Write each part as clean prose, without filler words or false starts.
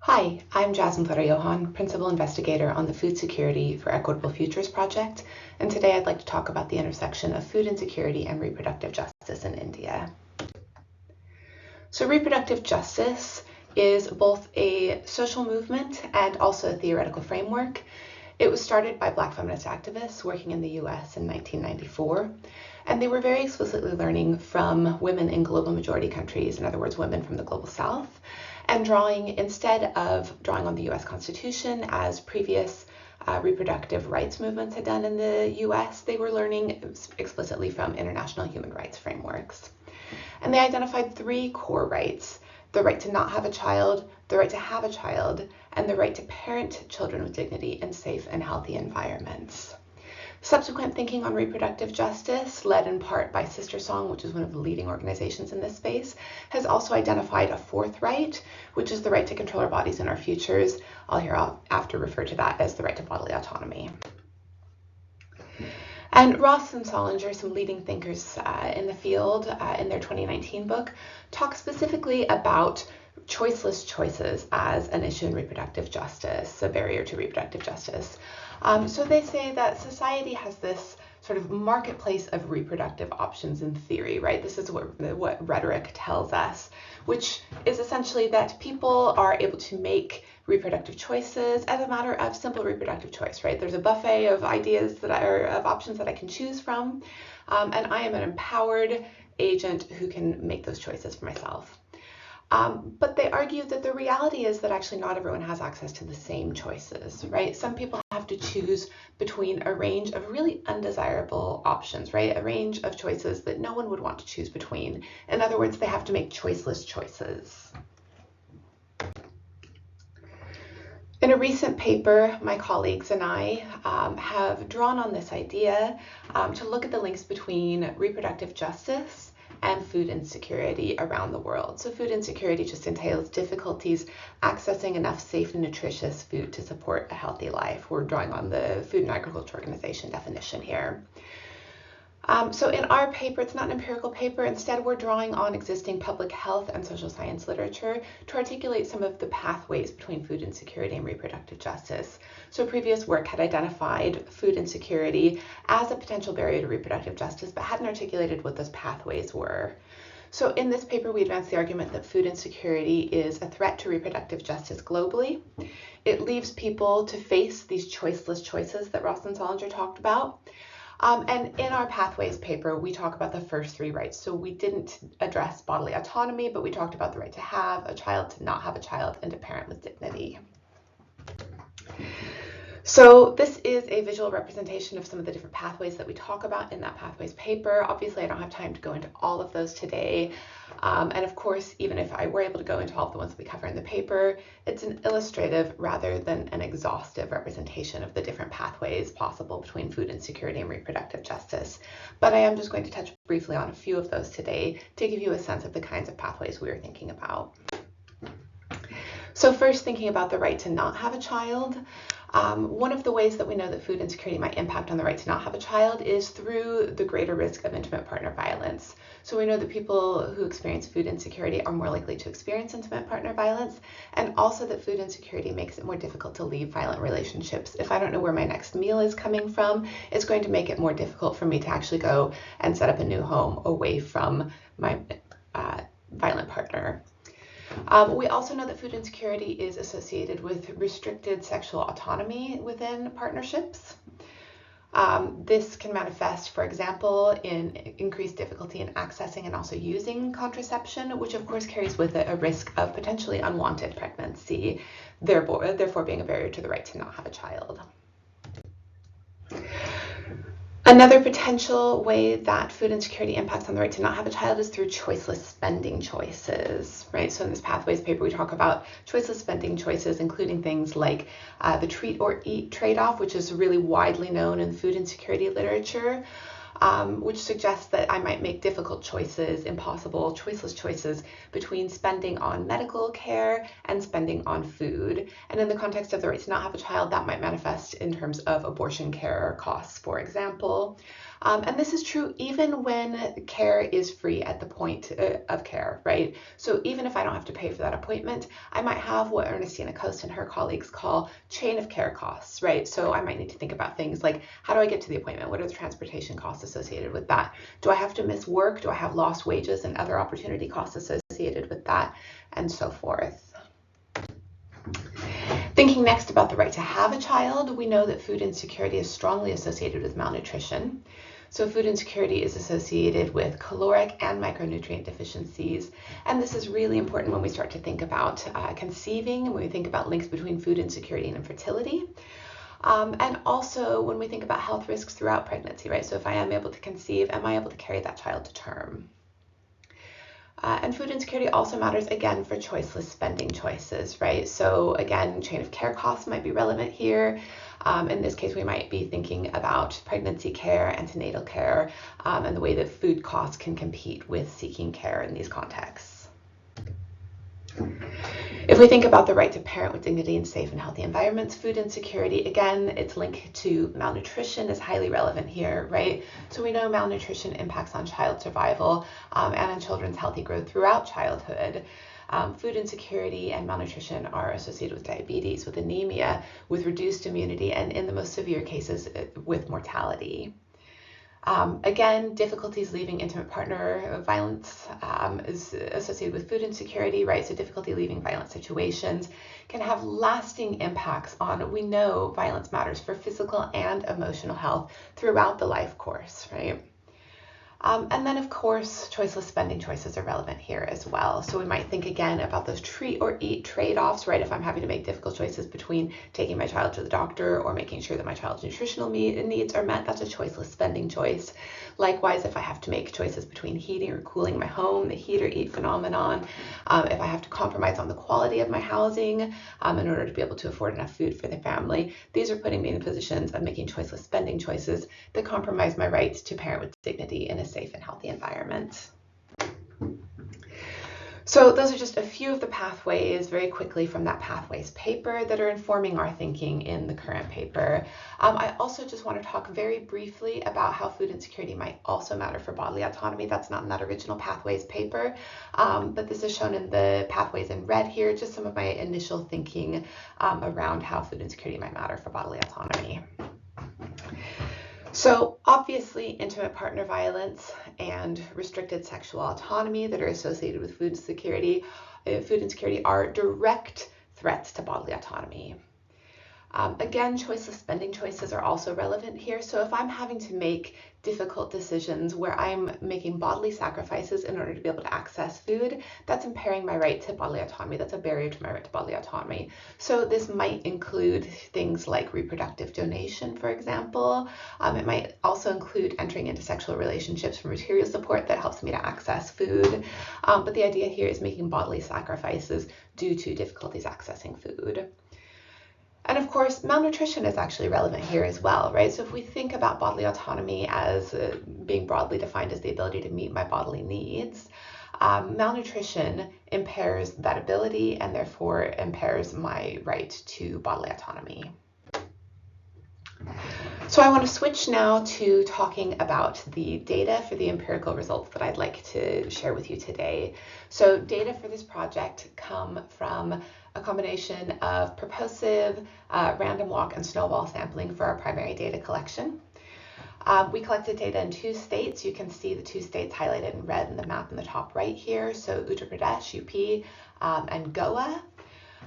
Hi, I'm Prof Fledderjohann, Principal Investigator on the Food Security for Equitable Futures project, and today I'd like to talk about the intersection of food insecurity and reproductive justice in India. So reproductive justice is both a social movement and also a theoretical framework. It was started by Black feminist activists working in the US in 1994, and they were very explicitly learning from women in global majority countries, in other words, women from the global South, and instead of drawing on the US Constitution as previous reproductive rights movements had done in the US, they were learning explicitly from international human rights frameworks. And they identified three core rights: the right to not have a child, the right to have a child, and the right to parent children with dignity in safe and healthy environments. Subsequent thinking on reproductive justice, led in part by Sister Song, which is one of the leading organizations in this space, has also identified a fourth right, which is the right to control our bodies and our futures. I'll hereafter refer to that as the right to bodily autonomy. And Ross and Solinger, some leading thinkers in the field, in their 2019 book, talk specifically about choiceless choices as an issue in reproductive justice, a barrier to reproductive justice. So they say that society has this sort of marketplace of reproductive options in theory, right? This is what rhetoric tells us, which is essentially that people are able to make reproductive choices as a matter of simple reproductive choice, right? There's a buffet of ideas of options that I can choose from, and I am an empowered agent who can make those choices for myself. But they argue that the reality is that actually not everyone has access to the same choices, right? Some people have to choose between a range of really undesirable options, right? A range of choices that no one would want to choose between. In other words, they have to make choiceless choices. In a recent paper, my colleagues and I have drawn on this idea to look at the links between reproductive justice and food insecurity around the world. So food insecurity just entails difficulties accessing enough safe and nutritious food to support a healthy life. We're drawing on the Food and Agriculture Organization definition here. So in our paper, it's not an empirical paper. Instead, we're drawing on existing public health and social science literature to articulate some of the pathways between food insecurity and reproductive justice. So previous work had identified food insecurity as a potential barrier to reproductive justice, but hadn't articulated what those pathways were. So in this paper, we advance the argument that food insecurity is a threat to reproductive justice globally. It leaves people to face these choiceless choices that Ross and Solinger talked about. And in our Pathways paper, we talk about the first three rights. So we didn't address bodily autonomy, but we talked about the right to have a child, to not have a child, and to parent with dignity. So this is a visual representation of some of the different pathways that we talk about in that Pathways paper. Obviously, I don't have time to go into all of those today. And of course, even if I were able to go into all of the ones that we cover in the paper, it's an illustrative rather than an exhaustive representation of the different pathways possible between food insecurity and reproductive justice. But I am just going to touch briefly on a few of those today to give you a sense of the kinds of pathways we are thinking about. So first, thinking about the right to not have a child. One of the ways that we know that food insecurity might impact on the right to not have a child is through the greater risk of intimate partner violence. So we know that people who experience food insecurity are more likely to experience intimate partner violence, and also that food insecurity makes it more difficult to leave violent relationships. If I don't know where my next meal is coming from, it's going to make it more difficult for me to actually go and set up a new home away from my violent partner. We also know that food insecurity is associated with restricted sexual autonomy within partnerships. This can manifest, for example, in increased difficulty in accessing and also using contraception, which of course carries with it a risk of potentially unwanted pregnancy, therefore being a barrier to the right to not have a child. Another potential way that food insecurity impacts on the right to not have a child is through choiceless spending choices, right? So in this Pathways paper, we talk about choiceless spending choices, including things like the treat or eat trade-off, which is really widely known in food insecurity literature, which suggests that I might make difficult choices, impossible, choiceless choices between spending on medical care and spending on food. And in the context of the right to not have a child, that might manifest in terms of abortion care costs, for example. And this is true even when care is free at the point of care, right? So even if I don't have to pay for that appointment, I might have what Ernestina Coast and her colleagues call chain of care costs, right? So I might need to think about things like, how do I get to the appointment? What are the transportation costs associated with that? Do I have to miss work? Do I have lost wages and other opportunity costs associated with that? And so forth. Thinking next about the right to have a child, we know that food insecurity is strongly associated with malnutrition. So food insecurity is associated with caloric and micronutrient deficiencies. And this is really important when we start to think about conceiving, when we think about links between food insecurity and infertility. And also when we think about health risks throughout pregnancy, right? So if I am able to conceive, am I able to carry that child to term? And food insecurity also matters, again, for choiceless spending choices, right? So again, chain of care costs might be relevant here. In this case, we might be thinking about pregnancy care, antenatal care, and the way that food costs can compete with seeking care in these contexts. If we think about the right to parent with dignity in safe and healthy environments, food insecurity, again, its link to malnutrition is highly relevant here, right? So we know malnutrition impacts on child survival and on children's healthy growth throughout childhood. Food insecurity and malnutrition are associated with diabetes, with anemia, with reduced immunity, and in the most severe cases, with mortality. Again, difficulties leaving intimate partner violence is associated with food insecurity, right? So difficulty leaving violent situations can have lasting impacts on, we know violence matters for physical and emotional health throughout the life course, right? And then, of course, choiceless spending choices are relevant here as well. So we might think again about those treat or eat trade-offs, right? If I'm having to make difficult choices between taking my child to the doctor or making sure that my child's nutritional needs are met, that's a choiceless spending choice. Likewise, if I have to make choices between heating or cooling my home, the heat or eat phenomenon, if I have to compromise on the quality of my housing in order to be able to afford enough food for the family, these are putting me in positions of making choiceless spending choices that compromise my rights to parent with dignity in a safe and healthy environment. So those are just a few of the pathways very quickly from that pathways paper that are informing our thinking in the current paper. I also just want to talk very briefly about how food insecurity might also matter for bodily autonomy. That's not in that original pathways paper, but this is shown in the pathways in red here, just some of my initial thinking around how food insecurity might matter for bodily autonomy. So obviously, intimate partner violence and restricted sexual autonomy that are associated with food insecurity are direct threats to bodily autonomy. Again, choiceless spending choices are also relevant here. So if I'm having to make difficult decisions where I'm making bodily sacrifices in order to be able to access food, that's impairing my right to bodily autonomy. That's a barrier to my right to bodily autonomy. So this might include things like reproductive donation, for example. It might also include entering into sexual relationships for material support that helps me to access food. But the idea here is making bodily sacrifices due to difficulties accessing food. And of course, malnutrition is actually relevant here as well, right? So if we think about bodily autonomy as being broadly defined as the ability to meet my bodily needs, malnutrition impairs that ability and therefore impairs my right to bodily autonomy. So I want to switch now to talking about the data for the empirical results that I'd like to share with you today. So data for this project come from a combination of purposive, random walk, and snowball sampling for our primary data collection. We collected data in 2 states. You can see the 2 states highlighted in red in the map in the top right here. So Uttar Pradesh, UP, and Goa.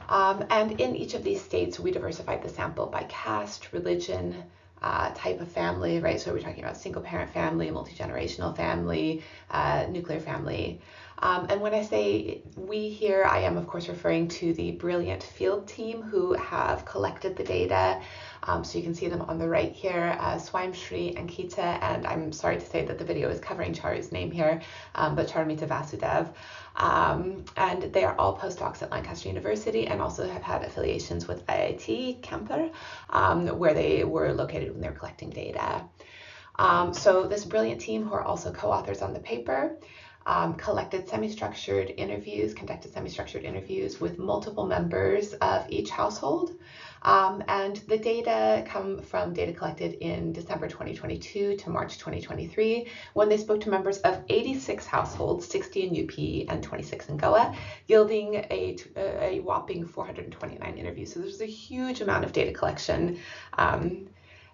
And in each of these states, we diversified the sample by caste, religion, type of family, right? So we're talking about single parent family, multi-generational family, nuclear family. And when I say we here, I am of course referring to the brilliant field team who have collected the data. So you can see them on the right here, Swamishri, Ankita, and I'm sorry to say that the video is covering Charu's name here, but Charmita Vasudev. And they are all postdocs at Lancaster University and also have had affiliations with IIT Kanpur, where they were located when they were collecting data. So this brilliant team who are also co-authors on the paper conducted semi-structured interviews with multiple members of each household. And the data come from data collected in December 2022 to March 2023, when they spoke to members of 86 households, 60 in UP and 26 in Goa, yielding a whopping 429 interviews. So there's a huge amount of data collection.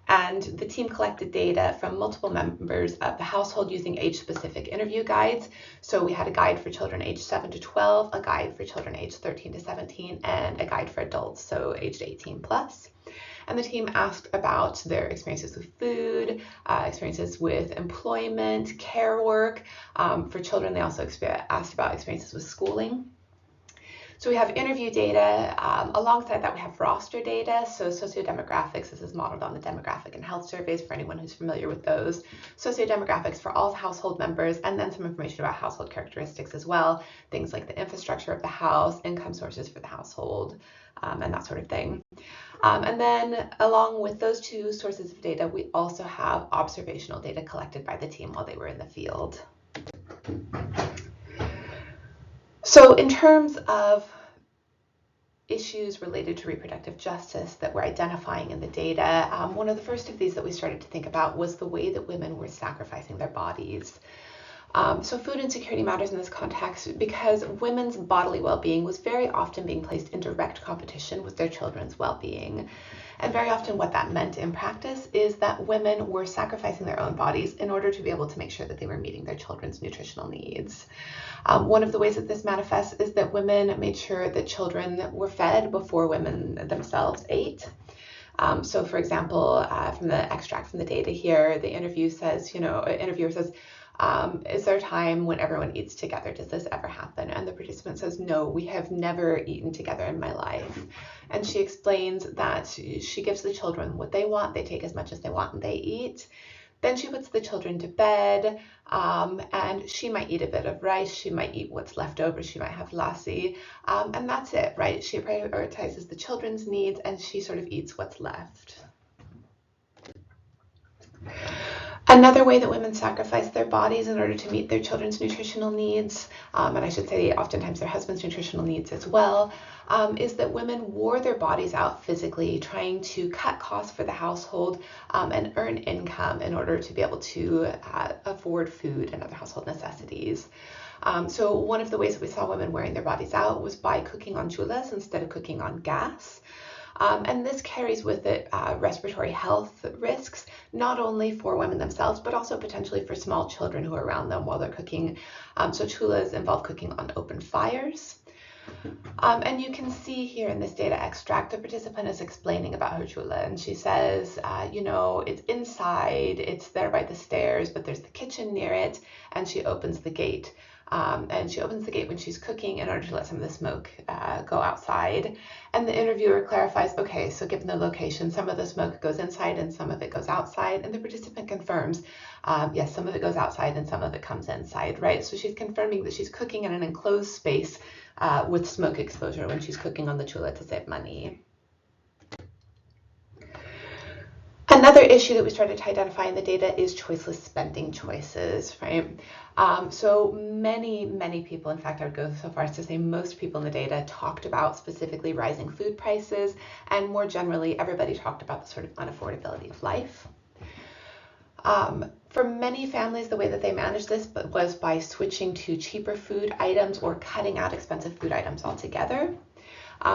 And the team collected data from multiple members of the household using age-specific interview guides. So we had a guide for children aged 7 to 12, a guide for children aged 13 to 17, and a guide for adults, so aged 18 plus. And the team asked about their experiences with food, experiences with employment, care work. For children, they also asked about experiences with schooling. So we have interview data. Alongside that, we have roster data. So sociodemographics, this is modeled on the demographic and health surveys for anyone who's familiar with those. Sociodemographics for all household members, and then some information about household characteristics as well. Things like the infrastructure of the house, income sources for the household, and that sort of thing. And then along with those two sources of data, we also have observational data collected by the team while they were in the field. So in terms of issues related to reproductive justice that we're identifying in the data, one of the first of these that we started to think about was the way that women were sacrificing their bodies. So food insecurity matters in this context because women's bodily well-being was very often being placed in direct competition with their children's well-being. And very often what that meant in practice is that women were sacrificing their own bodies in order to be able to make sure that they were meeting their children's nutritional needs. One of the ways that this manifests is that women made sure that children were fed before women themselves ate. So for example, from the extract from the data here, the interviewer says, is there a time when everyone eats together? Does this ever happen? And the participant says, no, we have never eaten together in my life. And she explains that she gives the children what they want, they take as much as they want, and they eat. Then she puts the children to bed, and she might eat a bit of rice, she might eat what's left over, she might have lassi, and that's it, right? She prioritizes the children's needs, and she sort of eats what's left. Another way that women sacrifice their bodies in order to meet their children's nutritional needs, and I should say oftentimes their husband's nutritional needs as well, is that women wore their bodies out physically, trying to cut costs for the household and earn income in order to be able to afford food and other household necessities. So one of the ways that we saw women wearing their bodies out was by cooking on chulas instead of cooking on gas. And this carries with it respiratory health risks, not only for women themselves, but also potentially for small children who are around them while they're cooking. So chulas involve cooking on open fires. And you can see here in this data extract, the participant is explaining about her chula, and she says, it's inside, it's there by the stairs, but there's the kitchen near it, and she opens the gate. And she opens the gate when she's cooking in order to let some of the smoke go outside. And the interviewer clarifies, okay, so given the location, some of the smoke goes inside and some of it goes outside. And the participant confirms, yes, some of it goes outside and some of it comes inside, right? So she's confirming that she's cooking in an enclosed space with smoke exposure when she's cooking on the chula to save money. Another issue that we started to identify in the data is choiceless spending choices, right? So many people, in fact, I would go so far as to say most people in the data talked about specifically rising food prices, and more generally, everybody talked about the sort of unaffordability of life. For many families, the way that they managed this was by switching to cheaper food items or cutting out expensive food items altogether.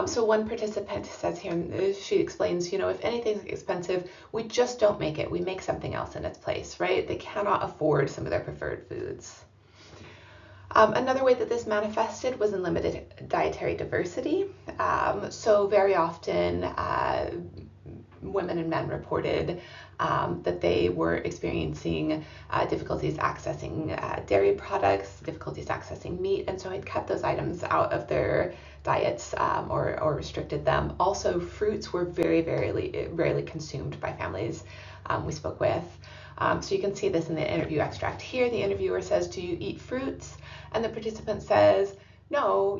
So one participant says here, she explains, if anything's expensive, we just don't make it. We make something else in its place, right? They cannot afford some of their preferred foods. Another way that this manifested was in limited dietary diversity. So very often, women and men reported that they were experiencing difficulties accessing dairy products, difficulties accessing meat, and so had cut those items out of their diets or restricted them. Also, fruits were very rarely consumed by families we spoke with. So you can see this in the interview extract here. The interviewer says, do you eat fruits? And the participant says, no,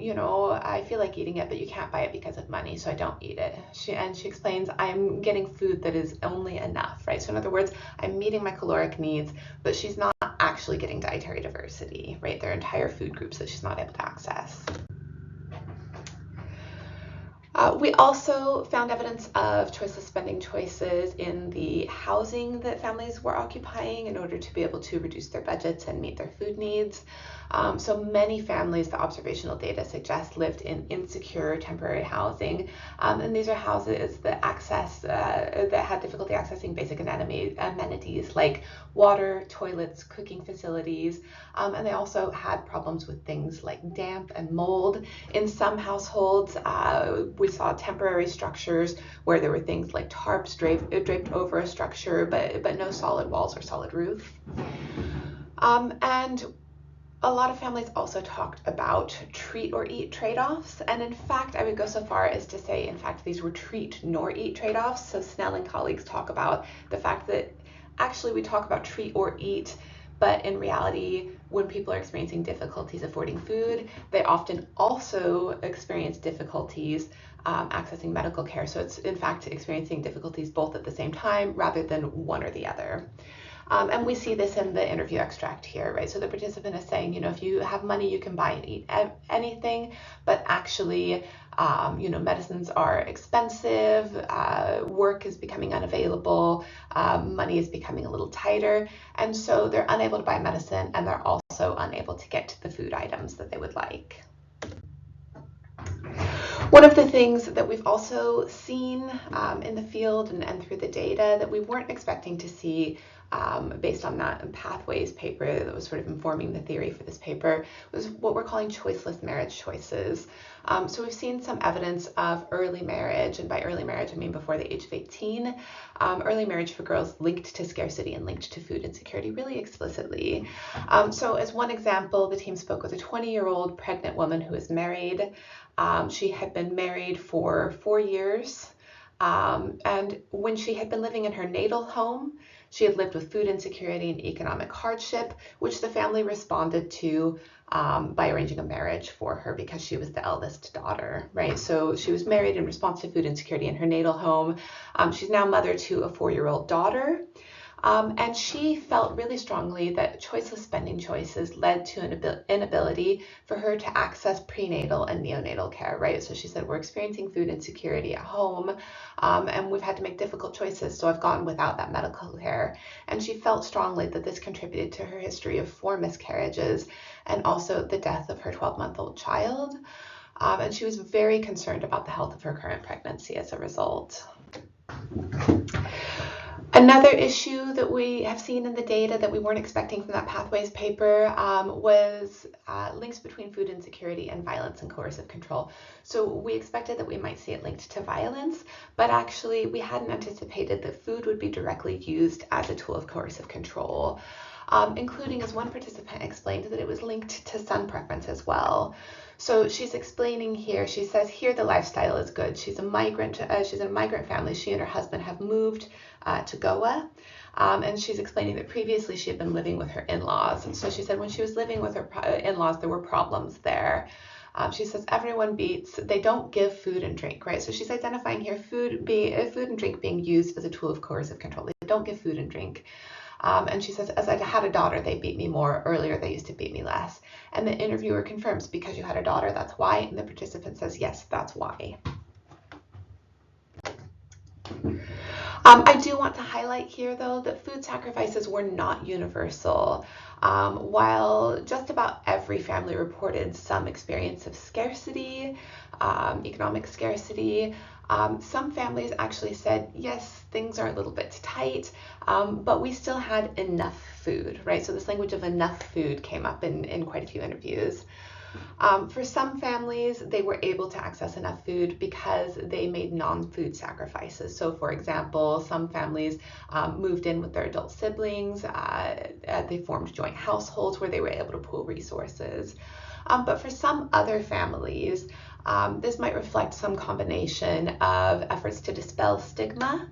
I feel like eating it, but you can't buy it because of money, so I don't eat it. She explains, I'm getting food that is only enough, right? So in other words, I'm meeting my caloric needs, but she's not actually actually getting dietary diversity, right? There are entire food groups that she's not able to access. We also found evidence of choiceless spending choices in the housing that families were occupying in order to be able to reduce their budgets and meet their food needs. So many families, the observational data suggests, lived in insecure temporary housing, and these are houses that had difficulty accessing basic amenities like water, toilets, cooking facilities, and they also had problems with things like damp and mold. In some households, we saw temporary structures where there were things like tarps draped over a structure, but no solid walls or solid roof. And a lot of families also talked about treat or eat trade-offs, and in fact, I would go so far as to say, in fact, these were treat nor eat trade-offs. So Snell and colleagues talk about the fact that actually we talk about treat or eat, but in reality, when people are experiencing difficulties affording food, they often also experience difficulties accessing medical care. So it's in fact experiencing difficulties both at the same time rather than one or the other. And we see this in the interview extract here, right? So the participant is saying, if you have money, you can buy and eat anything, but actually, medicines are expensive, work is becoming unavailable, money is becoming a little tighter, and so they're unable to buy medicine, and they're also unable to get to the food items that they would like. One of the things that we've also seen in the field and through the data that we weren't expecting to see based on that Pathways paper that was sort of informing the theory for this paper was what we're calling choiceless marriage choices. So we've seen some evidence of early marriage, and by early marriage I mean before the age of 18, early marriage for girls linked to scarcity and linked to food insecurity really explicitly. So as one example, the team spoke with a 20-year-old pregnant woman who is married. She had been married for 4 years, and when she had been living in her natal home, she had lived with food insecurity and economic hardship, which the family responded to by arranging a marriage for her because she was the eldest daughter, right? So she was married in response to food insecurity in her natal home. She's now mother to a 4-year-old daughter. And she felt really strongly that choiceless spending choices led to an inability for her to access prenatal and neonatal care, right? So she said, we're experiencing food insecurity at home, and we've had to make difficult choices, so I've gone without that medical care. And she felt strongly that this contributed to her history of 4 miscarriages and also the death of her 12-month-old child. And she was very concerned about the health of her current pregnancy as a result. Another issue that we have seen in the data that we weren't expecting from that Pathways paper was links between food insecurity and violence and coercive control. So we expected that we might see it linked to violence, but actually we hadn't anticipated that food would be directly used as a tool of coercive control, including, as one participant explained, that it was linked to son preference as well. So she's explaining here, she says here the lifestyle is good. She's a migrant, she's in a migrant family. She and her husband have moved to Goa. And she's explaining that previously she had been living with her in-laws. And so she said when she was living with her in-laws, there were problems there. She says everyone they don't give food and drink, right? So she's identifying here food and drink being used as a tool of coercive control. They don't give food and drink. And she says, as I had a daughter, they beat me more. Earlier, they used to beat me less. And the interviewer confirms, because you had a daughter, that's why. And the participant says, yes, that's why. I do want to highlight here, though, that food sacrifices were not universal. While just about every family reported some experience of scarcity, economic scarcity, some families actually said, yes, things are a little bit tight, but we still had enough food, right? So this language of enough food came up in quite a few interviews. For some families, they were able to access enough food because they made non-food sacrifices. So for example, some families moved in with their adult siblings, they formed joint households where they were able to pool resources. But for some other families, this might reflect some combination of efforts to dispel stigma,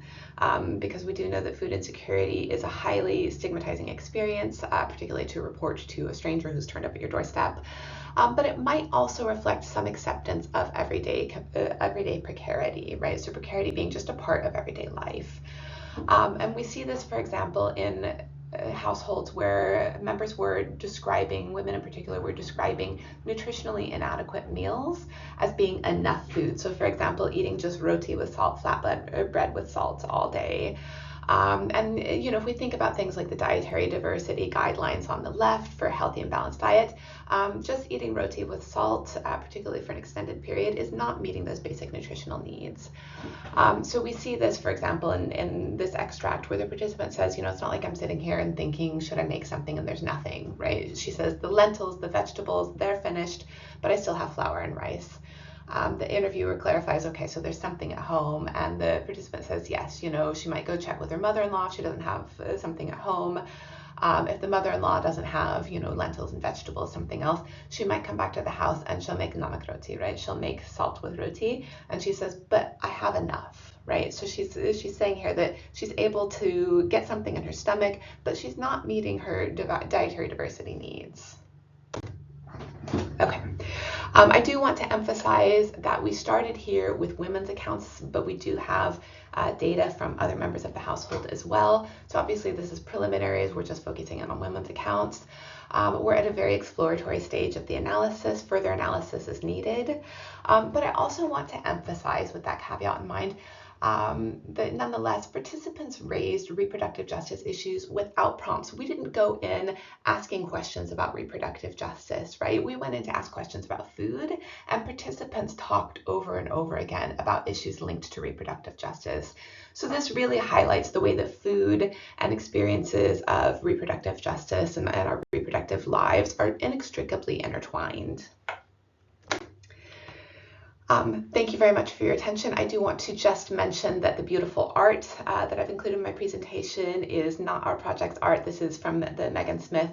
because we do know that food insecurity is a highly stigmatizing experience, particularly to report to a stranger who's turned up at your doorstep. But it might also reflect some acceptance of everyday precarity, right? So precarity being just a part of everyday life. And we see this, for example, in households where members were describing, women in particular, were describing nutritionally inadequate meals as being enough food. So, for example, eating just roti with salt, bread with salt all day. And if we think about things like the dietary diversity guidelines on the left for a healthy and balanced diet, just eating roti with salt, particularly for an extended period, is not meeting those basic nutritional needs. So we see this, for example, in this extract where the participant says, it's not like I'm sitting here and thinking, should I make something, and there's nothing, right? She says the lentils, the vegetables, they're finished, but I still have flour and rice. The interviewer clarifies, okay, so there's something at home, and the participant says, yes, she might go check with her mother-in-law if she doesn't have something at home. If the mother-in-law doesn't have, lentils and vegetables, something else, she might come back to the house and she'll make namak roti, right? She'll make salt with roti, and she says, but I have enough, right? So she's saying here that she's able to get something in her stomach, but she's not meeting her dietary diversity needs. Okay. I do want to emphasize that we started here with women's accounts, but we do have data from other members of the household as well. So obviously this is preliminaries. We're just focusing in on women's accounts. We're at a very exploratory stage of the analysis. Further analysis is needed. But I also want to emphasize, with that caveat in mind, that nonetheless, participants raised reproductive justice issues without prompts. We didn't go in asking questions about reproductive justice, right? We went in to ask questions about food, and participants talked over and over again about issues linked to reproductive justice. So this really highlights the way that food and experiences of reproductive justice and our reproductive lives are inextricably intertwined. Thank you very much for your attention. I do want to just mention that the beautiful art that I've included in my presentation is not our project's art. This is from the Megan Smith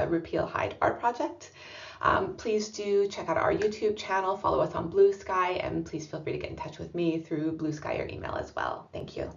Repeal Hide art project. Please do check out our YouTube channel, follow us on Blue Sky, and please feel free to get in touch with me through Blue Sky or email as well. Thank you.